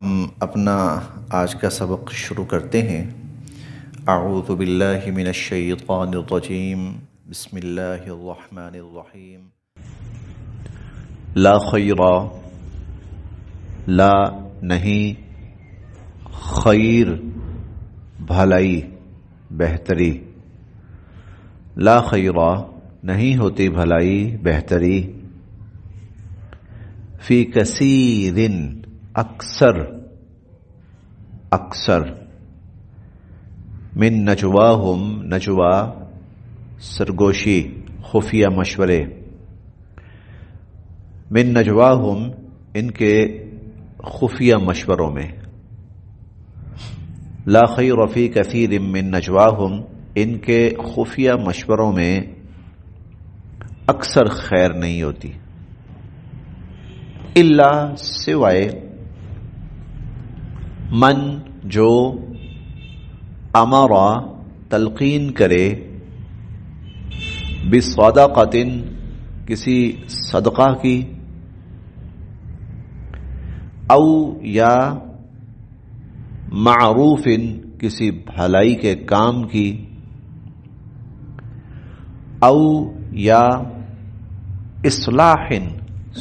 ہم اپنا آج کا سبق شروع کرتے ہیں۔ اعوذ باللہ من الشیطان الرجیم، بسم اللہ الرحمن الرحیم۔ لا خیر، لا نہیں، خیر بھلائی بہتری، لا خیر نہیں ہوتی بھلائی بہتری، فی کثیر اکثر من نجواہم، نجوا سرگوشی خفیہ مشورے، من نجواہم ان کے خفیہ مشوروں میں، لا خیر فی کثیر من نجواہم ان کے خفیہ مشوروں میں اکثر خیر نہیں ہوتی، الا سوائے من جو امرا تلقین کرے، بصدقۃ کسی صدقہ کی، او یا معروف کسی بھلائی کے کام کی، او یا اصلاح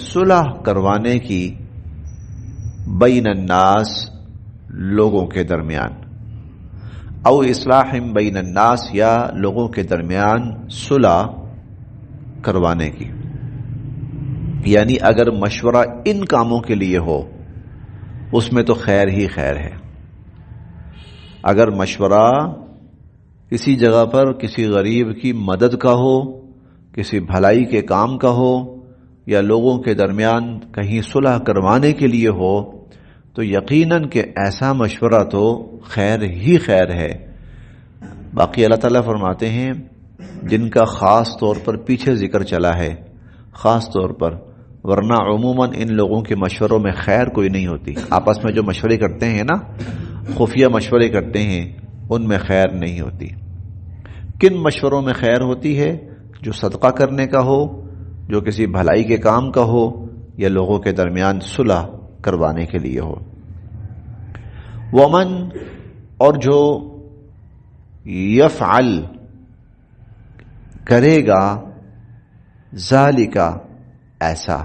صلح کروانے کی، بین الناس لوگوں کے درمیان، او اصلاح بین الناس یا لوگوں کے درمیان صلح کروانے کی، یعنی اگر مشورہ ان کاموں کے لیے ہو اس میں تو خیر ہی خیر ہے۔ اگر مشورہ کسی جگہ پر کسی غریب کی مدد کا ہو، کسی بھلائی کے کام کا ہو، یا لوگوں کے درمیان کہیں صلح کروانے کے لیے ہو، تو یقیناً کہ ایسا مشورہ تو خیر ہی خیر ہے۔ باقی اللہ تعالیٰ فرماتے ہیں جن کا خاص طور پر پیچھے ذکر چلا ہے، خاص طور پر، ورنہ عموماً ان لوگوں کے مشوروں میں خیر کوئی نہیں ہوتی۔ آپس میں جو مشورے کرتے ہیں نا، خفیہ مشورے کرتے ہیں، ان میں خیر نہیں ہوتی۔ کن مشوروں میں خیر ہوتی ہے؟ جو صدقہ کرنے کا ہو، جو کسی بھلائی کے کام کا ہو، یا لوگوں کے درمیان صلح کروانے کے لیے ہو۔ ومن اور جو یفعل کرے گا، ذالک ایسا،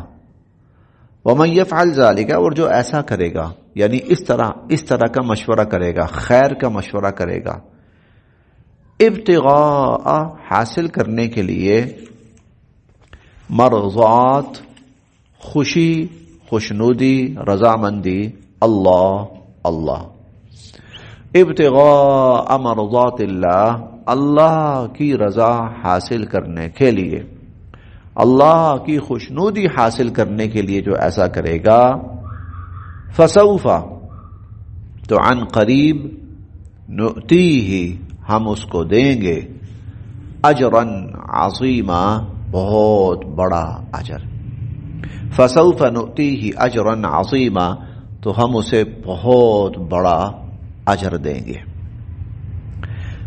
ومن یفعل ذالک اور جو ایسا کرے گا، یعنی اس طرح کا مشورہ کرے گا، خیر کا مشورہ کرے گا، ابتغاء حاصل کرنے کے لیے، مرضات خوشی خوشنودی رضامندی، اللہ ابتغاء مرضات اللہ کی رضا حاصل کرنے کے لیے، اللہ کی خوشنودی حاصل کرنے کے لیے جو ایسا کرے گا، فسوف تو عن قریب، نؤتیہ ہم اس کو دیں گے، اجرا عظیما بہت بڑا اجر، فسوف نؤتیہ اجرا عظیما تو ہم اسے بہت بڑا اجر دیں گے۔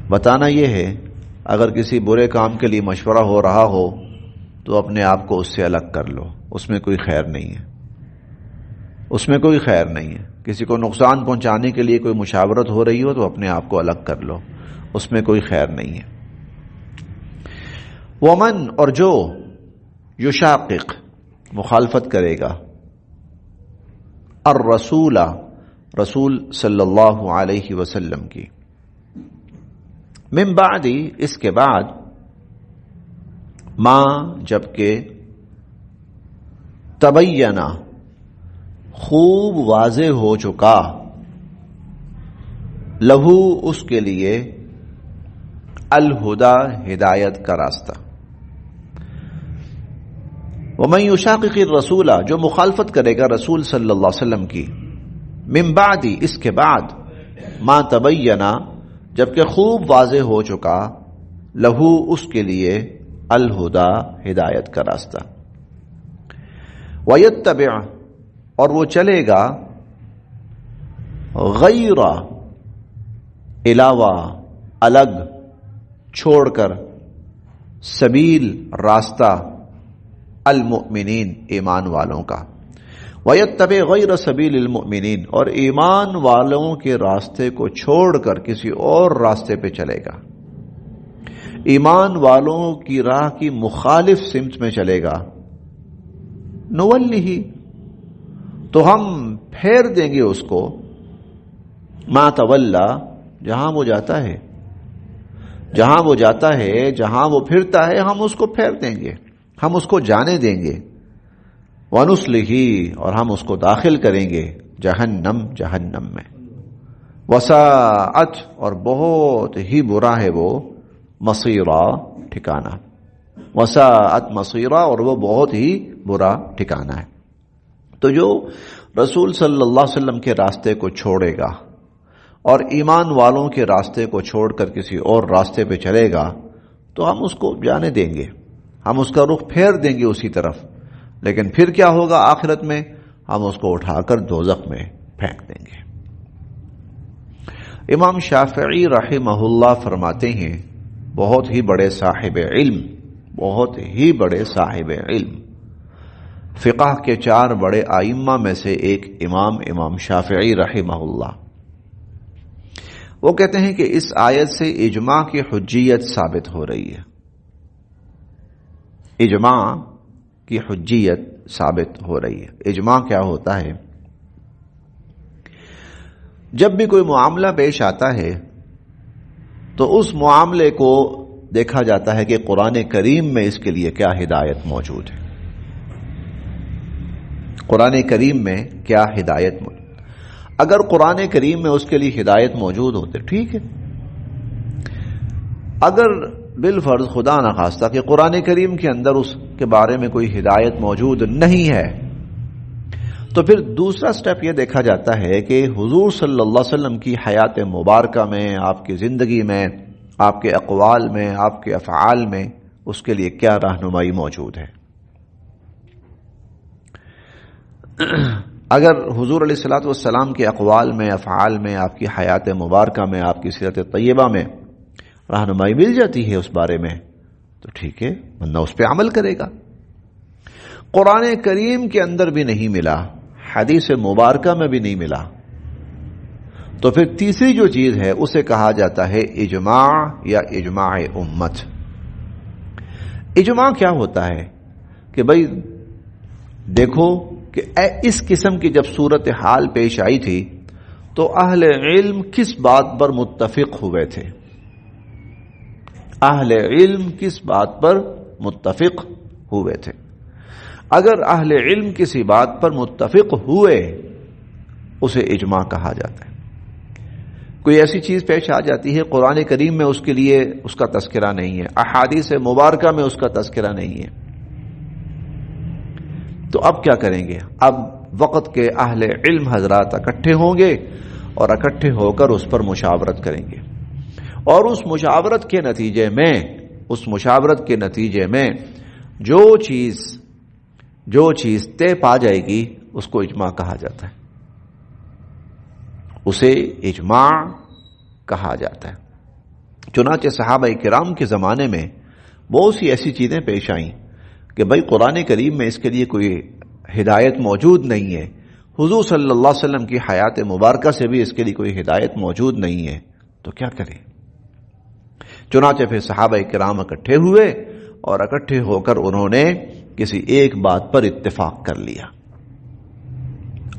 بتانا یہ ہے اگر کسی برے کام کے لیے مشورہ ہو رہا ہو تو اپنے آپ کو اس سے الگ کر لو، اس میں کوئی خیر نہیں ہے، اس میں کوئی خیر نہیں ہے۔ کسی کو نقصان پہنچانے کے لیے کوئی مشاورت ہو رہی ہو تو اپنے آپ کو الگ کر لو، اس میں کوئی خیر نہیں ہے۔ ومن اور جو یشاقق مخالفت کرے گا، الرسول رسول صلی اللہ علیہ وسلم کی، من بعد اس کے بعد، ما جبکہ، تبینہ خوب واضح ہو چکا، لہو اس کے لیے، الہدا ہدایت کا راستہ، ومن یشاقق الرسول جو مخالفت کرے گا رسول صلی اللہ علیہ وسلم کی، من بعد اس کے بعد، ما تبینہ جبکہ خوب واضح ہو چکا، لہو اس کے لیے، الہدا ہدایت کا راستہ، ویتبع اور وہ چلے گا، غیر علاوہ، الگ، چھوڑ کر، سبیل راستہ، المؤمنین ایمان والوں کا، وَيَتَّبِعْ غَيْرَ سَبِيلِ الْمُؤْمِنِينَ، اور ایمان والوں کے راستے کو چھوڑ کر کسی اور راستے پہ چلے گا، ایمان والوں کی راہ کی مخالف سمت میں چلے گا، نُوَلِّهِ، تو ہم پھیر دیں گے اس کو، مَا تَوَلَّى، جہاں وہ جاتا ہے، جہاں وہ جاتا ہے، جہاں وہ پھرتا ہے، ہم اس کو پھیر دیں گے، ہم اس کو جانے دیں گے، وَنُصْلِهِ، اور ہم اس کو داخل کریں گے، جہنم میں، وَسَاءَتْ، اور بہت ہی برا ہے وہ، مصیرا، ٹھکانہ، وَسَاءَتْ مصیرا، اور وہ بہت ہی برا ٹھکانہ ہے۔ تو جو رسول صلی اللہ علیہ وسلم کے راستے کو چھوڑے گا اور ایمان والوں کے راستے کو چھوڑ کر کسی اور راستے پہ چلے گا تو ہم اس کو جانے دیں گے، ہم اس کا رخ پھیر دیں گے اسی طرف، لیکن پھر کیا ہوگا آخرت میں؟ ہم اس کو اٹھا کر دوزخ میں پھینک دیں گے۔ امام شافعی رحمہ اللہ فرماتے ہیں، بہت ہی بڑے صاحب علم، بہت ہی بڑے صاحب علم، فقہ کے 4 بڑے ائمہ میں سے ایک امام شافعی رحمہ اللہ، وہ کہتے ہیں کہ اس آیت سے اجماع کی حجیت ثابت ہو رہی ہے، اجماع کی حجیت ثابت ہو رہی ہے۔ اجماع کیا ہوتا ہے؟ جب بھی کوئی معاملہ پیش آتا ہے تو اس معاملے کو دیکھا جاتا ہے کہ قرآن کریم میں اس کے لیے کیا ہدایت موجود ہے، قرآن کریم میں کیا ہدایت موجود۔ اگر قرآن کریم میں اس کے لیے ہدایت موجود ہوتے ٹھیک ہے، اگر بالفرض خدا نخواستہ کہ قرآن کریم کے اندر اس کے بارے میں کوئی ہدایت موجود نہیں ہے تو پھر دوسرا سٹیپ یہ دیکھا جاتا ہے کہ حضور صلی اللہ علیہ وسلم کی حیات مبارکہ میں، آپ کی زندگی میں، آپ کے اقوال میں، آپ کے افعال میں اس کے لیے کیا رہنمائی موجود ہے۔ اگر حضور علیہ الصلوۃ والسلام کے اقوال میں، افعال میں، آپ کی حیات مبارکہ میں، آپ کی سیرت طیبہ میں رہنمائی مل جاتی ہے اس بارے میں تو ٹھیک ہے، بندہ اس پہ عمل کرے گا۔ قرآن کریم کے اندر بھی نہیں ملا، حدیث مبارکہ میں بھی نہیں ملا، تو پھر تیسری جو چیز ہے اسے کہا جاتا ہے اجماع یا اجماع امت۔ اجماع کیا ہوتا ہے کہ بھئی دیکھو کہ اس قسم کی جب صورتحال پیش آئی تھی تو اہل علم کس بات پر متفق ہوئے تھے، اہل علم کس بات پر متفق ہوئے تھے۔ اگر اہل علم کسی بات پر متفق ہوئے اسے اجماع کہا جاتا ہے۔ کوئی ایسی چیز پیش آ جاتی ہے قرآن کریم میں اس کے لیے اس کا تذکرہ نہیں ہے، احادیث مبارکہ میں اس کا تذکرہ نہیں ہے، تو اب کیا کریں گے؟ اب وقت کے اہل علم حضرات اکٹھے ہوں گے اور اکٹھے ہو کر اس پر مشاورت کریں گے، اور اس مشاورت کے نتیجے میں جو چیز طے پا جائے گی اس کو اجماع کہا جاتا ہے، اسے اجماع کہا جاتا ہے۔ چنانچہ صحابہ کرام کے زمانے میں بہت سی ایسی چیزیں پیش آئیں کہ بھائی قرآن کریم میں اس کے لیے کوئی ہدایت موجود نہیں ہے، حضور صلی اللہ علیہ وسلم کی حیات مبارکہ سے بھی اس کے لیے کوئی ہدایت موجود نہیں ہے، تو کیا کریں؟ چنانچہ پھر صحابہ کرام اکٹھے ہوئے اور اکٹھے ہو کر انہوں نے کسی ایک بات پر اتفاق کر لیا،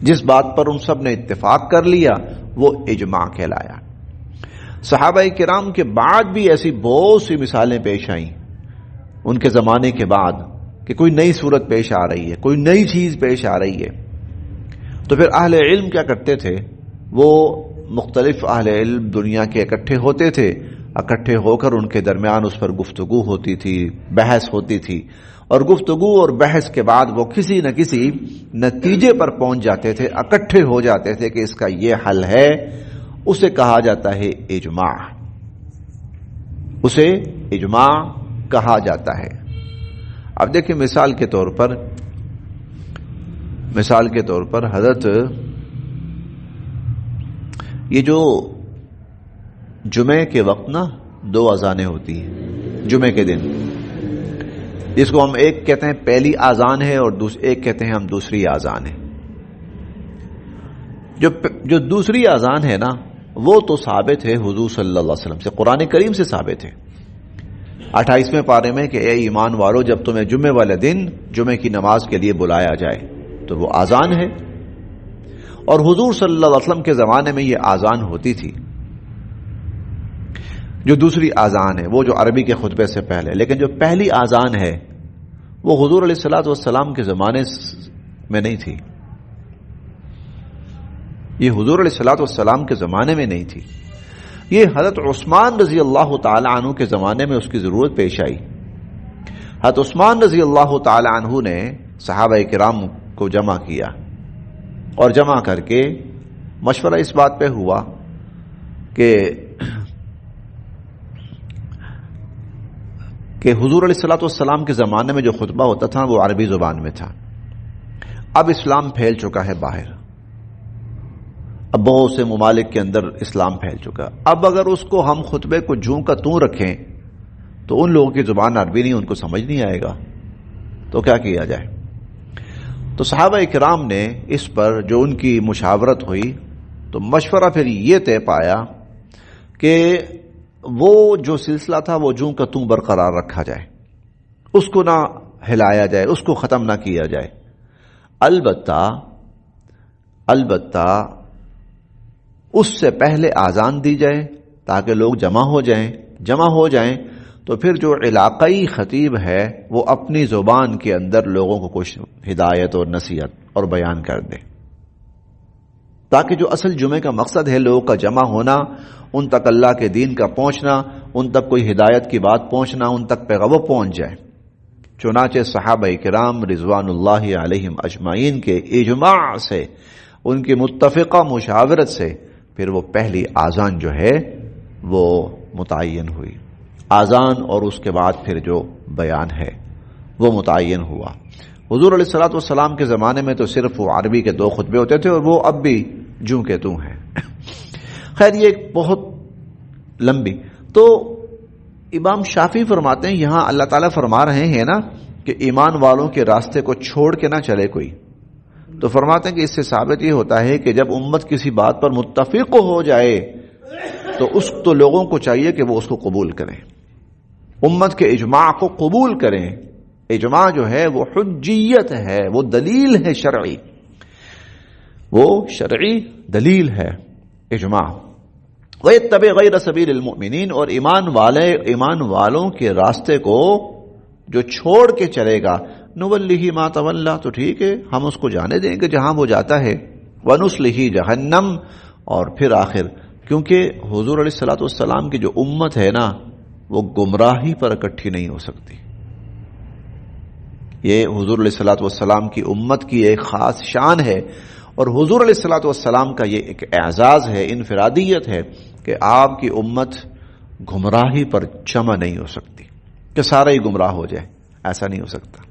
جس بات پر ان سب نے اتفاق کر لیا وہ اجماع کہلایا۔ صحابہ کرام کے بعد بھی ایسی بہت سی مثالیں پیش آئیں ان کے زمانے کے بعد کہ کوئی نئی صورت پیش آ رہی ہے، کوئی نئی چیز پیش آ رہی ہے، تو پھر اہل علم کیا کرتے تھے؟ وہ مختلف اہل علم دنیا کے اکٹھے ہوتے تھے، اکٹھے ہو کر ان کے درمیان اس پر گفتگو ہوتی تھی، بحث ہوتی تھی، اور گفتگو اور بحث کے بعد وہ کسی نہ کسی نتیجے پر پہنچ جاتے تھے، اکٹھے ہو جاتے تھے کہ اس کا یہ حل ہے، اسے کہا جاتا ہے اجماع، اسے اجماع کہا جاتا ہے۔ اب دیکھیں مثال کے طور پر حضرت یہ جو جمعے کے وقت نا 2 اذانیں ہوتی ہیں جمعے کے دن، جس کو ہم ایک کہتے ہیں پہلی اذان ہے اور ایک کہتے ہیں ہم دوسری اذان ہے۔ جو دوسری اذان ہے نا وہ تو ثابت ہے حضور صلی اللہ علیہ وسلم سے، قرآن کریم سے ثابت ہے 28ویں پارے میں کہ اے ایمان والو جب تمہیں جمعے والے دن جمعے کی نماز کے لیے بلایا جائے تو وہ اذان ہے، اور حضور صلی اللہ علیہ وسلم کے زمانے میں یہ اذان ہوتی تھی۔ جو دوسری اذان ہے وہ جو عربی کے خطبے سے پہلے، لیکن جو پہلی اذان ہے وہ حضور علیہ الصلوۃ والسلام کے زمانے میں نہیں تھی، یہ حضور علیہ الصلوۃ والسلام کے زمانے میں نہیں تھی، یہ حضرت عثمان رضی اللہ تعالی عنہ کے زمانے میں اس کی ضرورت پیش آئی۔ حضرت عثمان رضی اللہ تعالی عنہ نے صحابہ کرام کو جمع کیا، اور جمع کر کے مشورہ اس بات پہ ہوا کہ حضور علیہ الصلوۃ والسلام کے زمانے میں جو خطبہ ہوتا تھا وہ عربی زبان میں تھا، اب اسلام پھیل چکا ہے باہر، اب بہت سے ممالک کے اندر اسلام پھیل چکا، اب اگر اس کو ہم خطبے کو جوں کا توں رکھیں تو ان لوگوں کی زبان عربی نہیں، ان کو سمجھ نہیں آئے گا، تو کیا کیا جائے؟ تو صحابہ کرام نے اس پر جو ان کی مشاورت ہوئی تو مشورہ پھر یہ طے پایا کہ وہ جو سلسلہ تھا وہ جوں کا توں برقرار رکھا جائے، اس کو نہ ہلایا جائے، اس کو ختم نہ کیا جائے، البتہ اس سے پہلے اذان دی جائے تاکہ لوگ جمع ہو جائیں تو پھر جو علاقائی خطیب ہے وہ اپنی زبان کے اندر لوگوں کو کچھ ہدایت اور نصیحت اور بیان کر دے، تاکہ جو اصل جمعے کا مقصد ہے لوگوں کا جمع ہونا، ان تک اللہ کے دین کا پہنچنا، ان تک کوئی ہدایت کی بات پہنچنا، ان تک پیغام پہنچ جائے۔ چنانچہ صحابہ کرام رضوان اللہ علیہم اجمعین کے اجماع سے، ان کی متفقہ مشاورت سے پھر وہ پہلی اذان جو ہے وہ متعین ہوئی، اذان اور اس کے بعد پھر جو بیان ہے وہ متعین ہوا۔ حضور علیہ الصلوۃ والسلام کے زمانے میں تو صرف وہ عربی کے 2 خطبے ہوتے تھے، اور وہ اب بھی جوں کے توں ہیں۔ خیر یہ ایک بہت لمبی، تو امام شافعی فرماتے ہیں یہاں اللہ تعالیٰ فرما رہے ہیں نا کہ ایمان والوں کے راستے کو چھوڑ کے نہ چلے کوئی، تو فرماتے ہیں کہ اس سے ثابت یہ ہوتا ہے کہ جب امت کسی بات پر متفق ہو جائے تو لوگوں کو چاہیے کہ وہ اس کو قبول کریں، امت کے اجماع کو قبول کریں۔ اجماع جو ہے وہ حجیت ہے، وہ دلیل ہے شرعی، وہ شرعی دلیل ہے اجماع۔ وَيَتَّبِعْ غَيْرَ سَبِيلِ الْمُؤْمِنِينَ، اور ایمان والوں کے راستے کو جو چھوڑ کے چلے گا، نُوَلِّهِ مَا تَوَلَّى، تو ٹھیک ہے ہم اس کو جانے دیں گے جہاں وہ جاتا ہے، وَنُصْلِهِ جَهَنَّمَ، اور پھر آخر کیونکہ حضور علیہ الصلوۃ والسلام کی جو امت ہے نا وہ گمراہی پر اکٹھی نہیں ہو سکتی، یہ حضور علیہ الصلوۃ والسلام کی امت کی ایک خاص شان ہے، اور حضور علیہ الصلوۃ والسلام کا یہ ایک اعزاز ہے، انفرادیت ہے کہ آپ کی امت گمراہی پر جمع نہیں ہو سکتی کہ سارا ہی گمراہ ہو جائے، ایسا نہیں ہو سکتا۔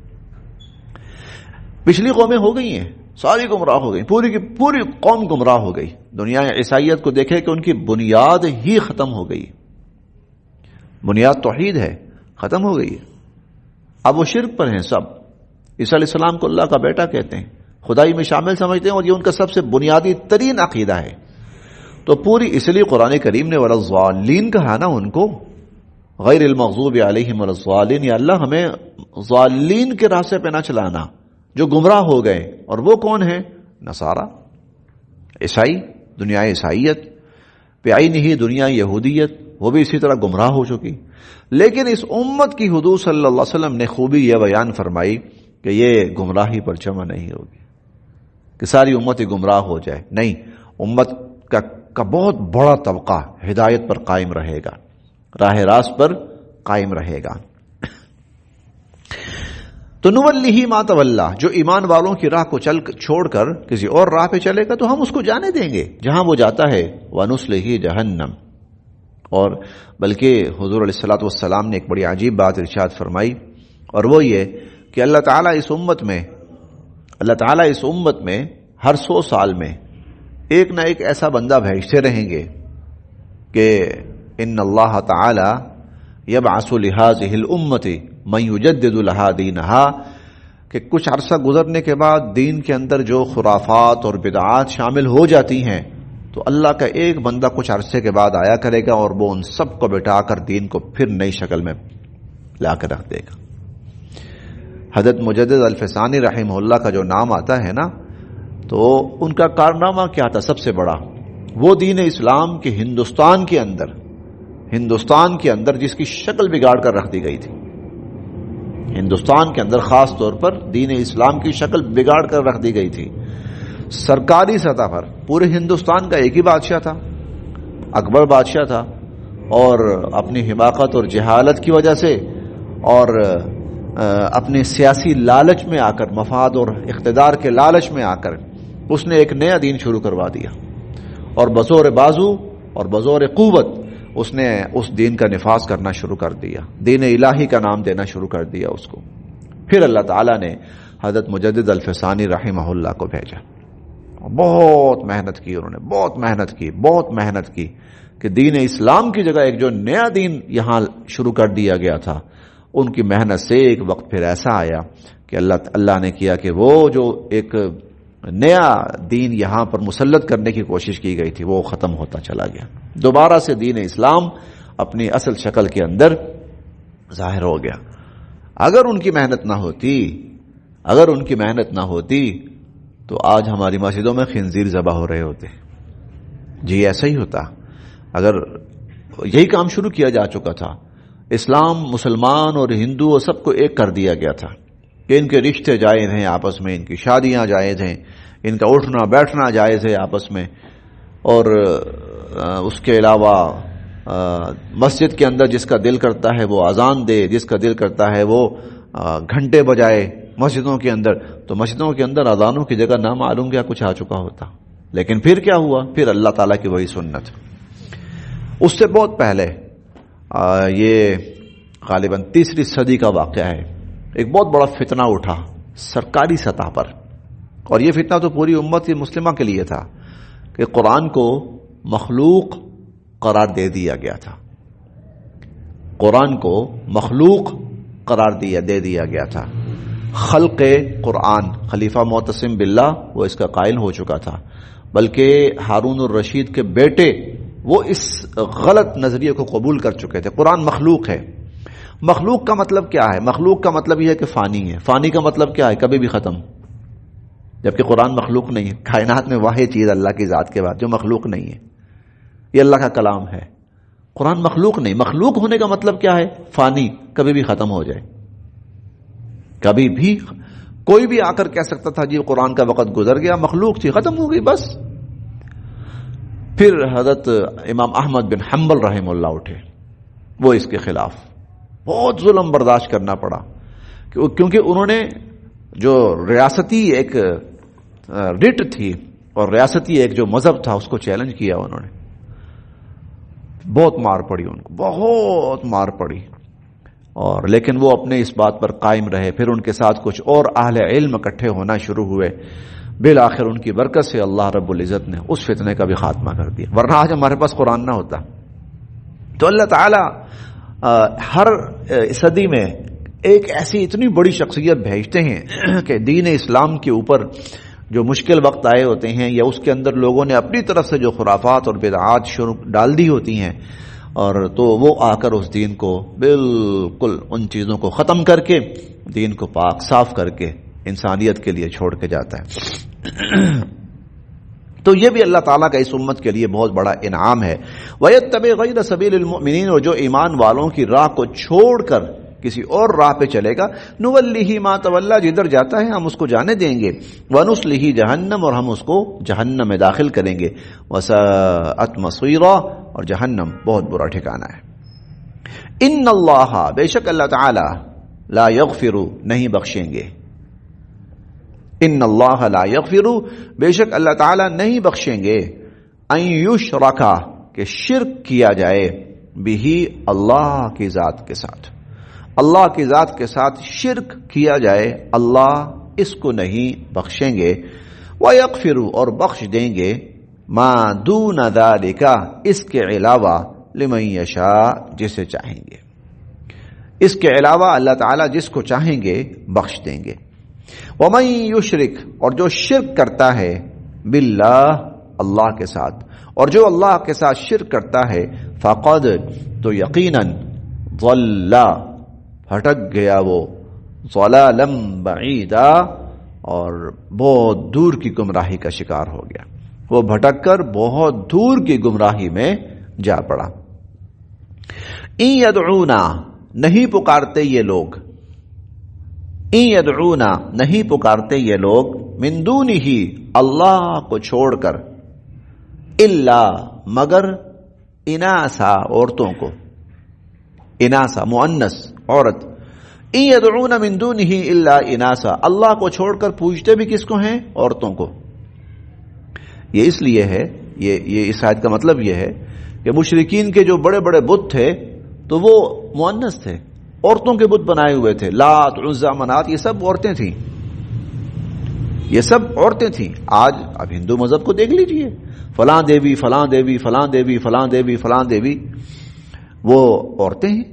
پچھلی قومیں ہو گئی ہیں، ساری گمراہ ہو گئی، پوری کی پوری قوم گمراہ ہو گئی، دنیا عیسائیت کو دیکھے کہ ان کی بنیاد ہی ختم ہو گئی، بنیاد توحید ہے، ختم ہو گئی ہے، اب وہ شرک پر ہیں سب، عیسیٰ علیہ السلام کو اللہ کا بیٹا کہتے ہیں، خدائی میں شامل سمجھتے ہیں، اور یہ ان کا سب سے بنیادی ترین عقیدہ ہے۔ تو پوری اس لیے قرآن کریم نے وَلَضَّالِّينَ کہا نا ان کو، غیر المغضوب علیہم وَلَضَّالِّينَ، یا اللہ ہمیں ضالین کے راستے پہ نہ چلانا جو گمراہ ہو گئے، اور وہ کون ہے؟ نصارہ، عیسائی، دنیا عیسائیت، بعینہ دنیا یہودیت، وہ بھی اسی طرح گمراہ ہو چکی۔ لیکن اس امت کی حضور صلی اللہ علیہ وسلم نے خوبی یہ بیان فرمائی کہ یہ گمراہی پر جمع نہیں ہوگی کہ ساری امت ہی گمراہ ہو جائے، نہیں، امت کا بہت بڑا طبقہ ہدایت پر قائم رہے گا، راہ راست پر قائم رہے گا۔ تو نُوَلِّهِ مَا تَوَلَّى، جو ایمان والوں کی راہ کو چھوڑ کر کسی اور راہ پہ چلے گا تو ہم اس کو جانے دیں گے جہاں وہ جاتا ہے، وَنُصْلِهِ جَهَنَّمَ۔ اور بلکہ حضور علیہ الصلوۃ والسلام نے ایک بڑی عجیب بات ارشاد فرمائی، اور وہ یہ کہ اللہ تعالیٰ اس امت میں ہر 100 سال میں ایک نہ ایک ایسا بندہ بھیجتے رہیں گے کہ ان اللہ تعالی یبعث لہذہ الامت من یجدد لہا دینہا، کہ کچھ عرصہ گزرنے کے بعد دین کے اندر جو خرافات اور بدعات شامل ہو جاتی ہیں تو اللہ کا ایک بندہ کچھ عرصے کے بعد آیا کرے گا اور وہ ان سب کو بٹا کر دین کو پھر نئی شکل میں لا کر رکھ دے گا. حضرت مجدد الفسانی رحمہ اللہ کا جو نام آتا ہے نا، تو ان کا کارنامہ کیا تھا؟ سب سے بڑا وہ دین اسلام کے ہندوستان کے اندر جس کی شکل بگاڑ کر رکھ دی گئی تھی. ہندوستان کے اندر خاص طور پر دین اسلام کی شکل بگاڑ کر رکھ دی گئی تھی. سرکاری سطح پر پورے ہندوستان کا ایک ہی بادشاہ تھا، اکبر بادشاہ تھا، اور اپنی حماقت اور جہالت کی وجہ سے اور اپنے سیاسی لالچ میں آ کر، مفاد اور اقتدار کے لالچ میں آ کر اس نے ایک نیا دین شروع کروا دیا، اور بزور بازو اور بزور قوت اس نے اس دین کا نفاذ کرنا شروع کر دیا، دین الہی کا نام دینا شروع کر دیا اس کو. پھر اللہ تعالیٰ نے حضرت مجدد الفسانی رحمہ اللہ کو بھیجا. بہت محنت کی انہوں نے، بہت محنت کی کہ دین اسلام کی جگہ ایک جو نیا دین یہاں شروع کر دیا گیا تھا، ان کی محنت سے ایک وقت پھر ایسا آیا کہ اللہ نے کیا کہ وہ جو ایک نیا دین یہاں پر مسلط کرنے کی کوشش کی گئی تھی وہ ختم ہوتا چلا گیا. دوبارہ سے دین اسلام اپنی اصل شکل کے اندر ظاہر ہو گیا. اگر ان کی محنت نہ ہوتی تو آج ہماری مسجدوں میں خنزیر ذبح ہو رہے ہوتے. جی ایسا ہی ہوتا. اگر یہی کام شروع کیا جا چکا تھا، اسلام مسلمان اور ہندو اور سب کو ایک کر دیا گیا تھا کہ ان کے رشتے جائز ہیں آپس میں، ان کی شادیاں جائز ہیں، ان کا اٹھنا بیٹھنا جائز ہے آپس میں، اور اس کے علاوہ مسجد کے اندر جس کا دل کرتا ہے وہ اذان دے، جس کا دل کرتا ہے وہ گھنٹے بجائے مسجدوں کے اندر. تو مسجدوں کے اندر اذانوں کی جگہ نہ معلوم کیا کچھ آ چکا ہوتا. لیکن پھر کیا ہوا؟ پھر اللہ تعالیٰ کی وہی سنت. اس سے بہت پہلے یہ غالباً 3 صدی کا واقعہ ہے، ایک بہت بڑا فتنہ اٹھا سرکاری سطح پر، اور یہ فتنہ تو پوری امت مسلمہ کے لیے تھا کہ قرآن کو مخلوق قرار دے دیا گیا تھا. قرآن کو مخلوق قرار دے دیا گیا تھا. خلق قرآن، خلیفہ معتصم باللہ وہ اس کا قائل ہو چکا تھا، بلکہ ہارون الرشید کے بیٹے وہ اس غلط نظریے کو قبول کر چکے تھے. قرآن مخلوق ہے. مخلوق کا مطلب کیا ہے؟ مخلوق کا مطلب یہ ہے کہ فانی ہے. فانی کا مطلب کیا ہے؟ کبھی بھی ختم. جبکہ قرآن مخلوق نہیں ہے. کائنات میں واحد چیز اللہ کی ذات کے بعد جو مخلوق نہیں ہے، یہ اللہ کا کلام ہے. قرآن مخلوق نہیں. مخلوق ہونے کا مطلب کیا ہے؟ فانی، کبھی بھی ختم ہو جائے. کبھی بھی کوئی بھی آ کر کہہ سکتا تھا جی قرآن کا وقت گزر گیا، مخلوق تھی، ختم ہو گئی بس. پھر حضرت امام احمد بن حنبل رحمہ اللہ اٹھے، وہ اس کے خلاف بہت ظلم برداشت کرنا پڑا، کیونکہ انہوں نے جو ریاستی ایک رٹ تھی اور ریاستی ایک جو مذہب تھا اس کو چیلنج کیا. انہوں نے بہت مار پڑی، ان کو بہت مار پڑی، اور لیکن وہ اپنے اس بات پر قائم رہے. پھر ان کے ساتھ کچھ اور اہل علم اکٹھے ہونا شروع ہوئے. بالآخر ان کی برکت سے اللہ رب العزت نے اس فتنے کا بھی خاتمہ کر دیا، ورنہ آج ہمارے پاس قرآن نہ ہوتا. تو اللہ تعالیٰ ہر صدی میں ایک ایسی اتنی بڑی شخصیت بھیجتے ہیں کہ دین اسلام کے اوپر جو مشکل وقت آئے ہوتے ہیں، یا اس کے اندر لوگوں نے اپنی طرف سے جو خرافات اور بدعات شروع ڈال دی ہوتی ہیں، اور تو وہ آ کر اس دین کو بالکل ان چیزوں کو ختم کر کے دین کو پاک صاف کر کے انسانیت کے لیے چھوڑ کے جاتا ہے. تو یہ بھی اللہ تعالیٰ کا اس امت کے لیے بہت بڑا انعام ہے. وَيَتَّبِعْ غَيْرَ سَبِيلِ الْمُؤْمِنِينَ، اور جو ایمان والوں کی راہ کو چھوڑ کر کسی اور راہ پہ چلے گا، نُوَلِّهِ مَا تَوَلَّى، جدھر جاتا ہے ہم اس کو جانے دیں گے، وَنُصْلِهِ جہنم، اور ہم اس کو جہنم میں داخل کریں گے، وَسَاءَتْ مَصِيرًا، اور جہنم بہت برا ٹھکانہ ہے. ان اللہ، بے شک اللہ تعالی، لا یغفر، نہیں بخشیں گے. ان اللہ لا یغفر، بے شک اللہ تعالی نہیں بخشیں گے، ان یشرک، کہ شرک کیا جائے، بھی اللہ کی ذات کے ساتھ، اللہ کی ذات کے ساتھ شرک کیا جائے، اللہ اس کو نہیں بخشیں گے. وَيَغْفِرُ، اور بخش دیں گے، ما دون ذالک، اس کے علاوہ، لمن یشاء، جسے چاہیں گے. اس کے علاوہ اللہ تعالیٰ جس کو چاہیں گے بخش دیں گے. وَمَن یشرک، اور جو شرک کرتا ہے، باللہ، اللہ کے ساتھ، اور جو اللہ کے ساتھ شرک کرتا ہے، فقد، تو یقیناً، ضل، بھٹک گیا وہ، ضلالا بعیدا، اور بہت دور کی گمراہی کا شکار ہو گیا، وہ بھٹک کر بہت دور کی گمراہی میں جا پڑا۔ ان یدعونا، نہیں پکارتے یہ لوگ، ان یدعونا، نہیں پکارتے یہ لوگ، من دونہ، اللہ کو چھوڑ کر، الا، مگر، اناسا، عورتوں کو، اناسا مؤنث، عورت، ان یدعون من دونہ الا اناسا، اللہ کو چھوڑ کر پوجتے بھی کس کو ہیں؟ عورتوں کو۔ یہ اس لیے ہے، یہ اس آیت کا مطلب یہ ہے کہ مشرکین کے جو بڑے بڑے بت تھے تو وہ مؤنث تھے، عورتوں کے بت بنائے ہوئے تھے، لات، عزا، منات، یہ سب عورتیں تھیں، یہ سب عورتیں تھیں۔ آج اب ہندو مذہب کو دیکھ لیجئے، فلاں دیوی، فلاں دیوی، فلاں دیوی، فلاں دیوی، فلاں دیوی، وہ عورتیں ہیں۔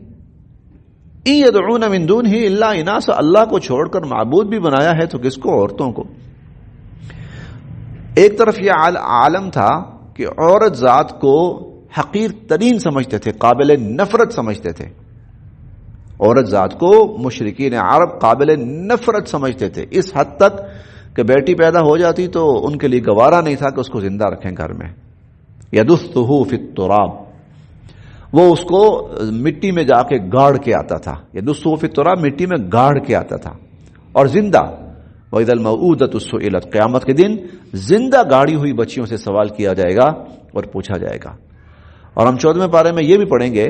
ان یدعون من دونہ الا اناسا، اللہ کو چھوڑ کر معبود بھی بنایا ہے تو کس کو؟ عورتوں کو۔ ایک طرف یہ عالم تھا کہ عورت ذات کو حقیر ترین سمجھتے تھے، قابل نفرت سمجھتے تھے، عورت ذات کو مشرکین عرب قابل نفرت سمجھتے تھے، اس حد تک کہ بیٹی پیدا ہو جاتی تو ان کے لیے گوارا نہیں تھا کہ اس کو زندہ رکھیں گھر میں۔ یدثہ فی التراب، وہ اس کو مٹی میں جا کے گاڑ کے آتا تھا، یدثہ فی التراب، مٹی میں گاڑ کے آتا تھا، اور زندہ، وَإِذَا الْمَوْءُودَةُ سُئِلَتْ، قیامت کے دن زندہ گاڑی ہوئی بچیوں سے سوال کیا جائے گا اور پوچھا جائے گا۔ اور ہم 14ویں پارے میں یہ بھی پڑھیں گے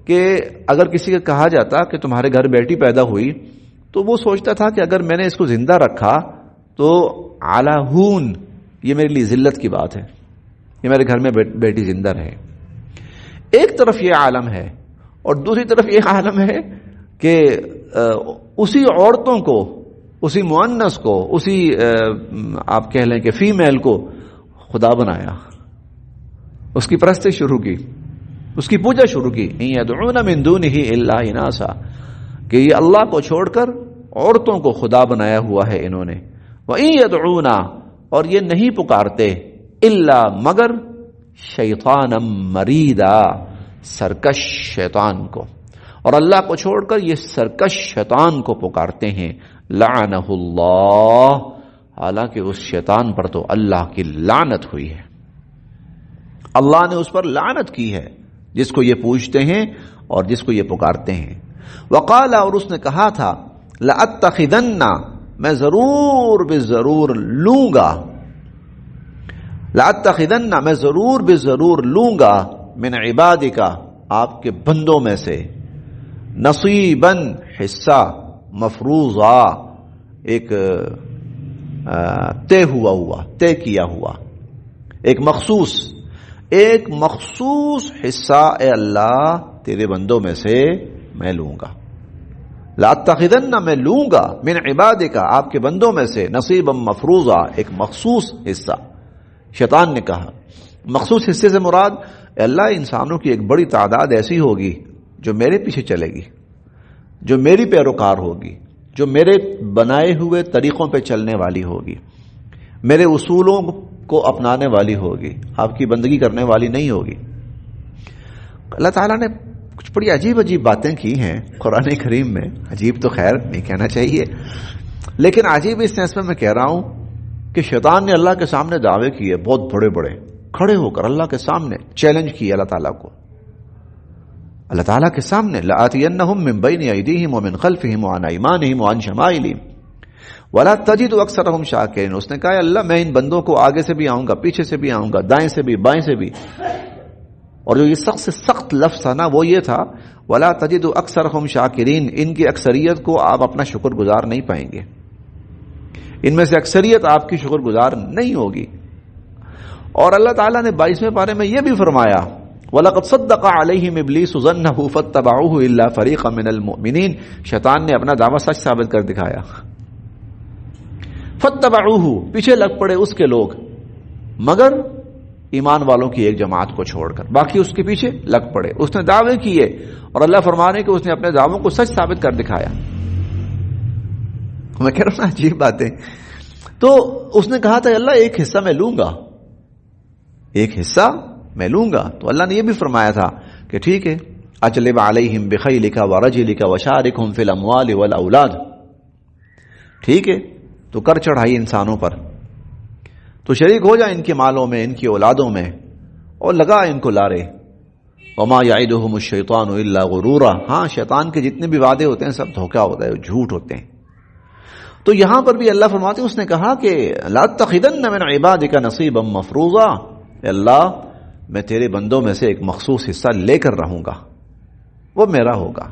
کہ اگر کسی کا کہا جاتا کہ تمہارے گھر بیٹی پیدا ہوئی تو وہ سوچتا تھا کہ اگر میں نے اس کو زندہ رکھا تو علی ہون، یہ میرے لیے ذلت کی بات ہے، یہ میرے گھر میں بیٹی زندہ رہے۔ ایک طرف یہ عالم ہے اور دوسری طرف یہ عالم ہے کہ اسی عورتوں کو، اسی مؤنث کو، اسی آپ کہہ لیں کہ فیمیل کو خدا بنایا، اس کی پرستش شروع کی، اس کی پوجا شروع کی۔ ان یدعون من دونہ الا اناسا، کہ یہ اللہ کو چھوڑ کر عورتوں کو خدا بنایا ہوا ہے انہوں نے۔ وَإِن يَدْعُونَ، اور یہ نہیں پکارتے، الا، مگر، شیطانا مریدا، سرکش شیطان کو، اور اللہ کو چھوڑ کر یہ سرکش شیطان کو پکارتے ہیں۔ لعنہ اللہ، حالانکہ اس شیطان پر تو اللہ کی لعنت ہوئی ہے، اللہ نے اس پر لعنت کی ہے، جس کو یہ پوجتے ہیں اور جس کو یہ پکارتے ہیں۔ وقال، اور اس نے کہا تھا، لأتخذن، میں ضرور بے ضرور لوں گا، لأتخذن، میں ضرور بے ضرور لوں گا، من عبادک، آپ کے بندوں میں سے، نصیبا، حصہ، مفروضا، ایک طے ہوا، طے کیا ہوا، ایک مخصوص حصہ، اے اللہ تیرے بندوں میں سے میں لوں گا۔ لأتخذن، میں لوں گا، من عبادک، آپ کے بندوں میں سے، نصیبا مفروضا، ایک مخصوص حصہ۔ شیطان نے کہا، مخصوص حصے سے مراد، اے اللہ انسانوں کی ایک بڑی تعداد ایسی ہوگی جو میرے پیچھے چلے گی، جو میری پیروکار ہوگی، جو میرے بنائے ہوئے طریقوں پہ چلنے والی ہوگی، میرے اصولوں کو اپنانے والی ہوگی، آپ کی بندگی کرنے والی نہیں ہوگی۔ اللہ تعالیٰ نے کچھ بڑی عجیب باتیں کی ہیں قرآن کریم میں، عجیب تو خیر نہیں کہنا چاہیے، لیکن عجیب اس سینس میں میں کہہ رہا ہوں کہ شیطان نے اللہ کے سامنے دعوے کیے بہت بڑے بڑے، کھڑے ہو کر اللہ کے سامنے چیلنج کیا اللہ تعالیٰ کو، اللہ تعالیٰ کے سامنے، لآتینہم من بین ایدیہم ومن خلفہم وعن ایمانہم وعن شمائلہم ولا تجد اکثرہم شاکرین۔ اس نے کہا اللہ میں ان بندوں کو آگے سے بھی آؤں گا، پیچھے سے بھی آؤں گا، دائیں سے بھی، بائیں سے بھی۔ اور جو یہ سخت سے سخت لفظ تھا نا وہ یہ تھا، ولا تجد اکثرہم شاکرین، ان کی اکثریت کو آپ اپنا شکر گزار نہیں پائیں گے، ان میں سے اکثریت آپ کی شکر گزار نہیں ہوگی۔ اور اللہ تعالیٰ نے 22ویں پارے میں یہ بھی فرمایا، وَلَقَدْ صَدَّقَ عَلَيْهِمْ إِبْلِيسُ ظَنَّهُ فَاتَّبَعُوهُ إِلَّا فَرِيقًا مِنَ الْمُؤْمِنِينَ، شیطان نے اپنا دعویٰ سچ ثابت کر دکھایا۔ فَاتَّبَعُوهُ، پیچھے لگ پڑے اس کے لوگ، مگر ایمان والوں کی ایک جماعت کو چھوڑ کر باقی اس کے پیچھے لگ پڑے، اس نے دعوے کیے اور اللہ فرمانے کہ اس نے اپنے دعووں کو سچ ثابت کر دکھایا۔ میں کہہ رہا ہوں نا عجیب بات ہے. تو اس نے کہا تھا اللہ ایک حصہ میں لوں گا, ایک حصہ میں لوں گا. تو اللہ نے یہ بھی فرمایا تھا کہ ٹھیک ہے, اجلب علیہم بخیلک ورجلک وشارکہم فی الاموال والاولاد, ٹھیک ہے تو کر چڑھائی انسانوں پر, تو شریک ہو جا ان کے مالوں میں, ان کی اولادوں میں, اور لگا ان کو لارے. وما یعدہم الشیطان الا غرورا, ہاں شیطان کے جتنے بھی وعدے ہوتے ہیں سب دھوکہ ہوتا ہے, جھوٹ ہوتے ہیں. تو یہاں پر بھی اللہ فرماتے ہیں, اس نے کہا کہ لا تتخذن من عبادک نصیبا مفروضا, اللہ میں تیرے بندوں میں سے ایک مخصوص حصہ لے کر رہوں گا, وہ میرا ہوگا.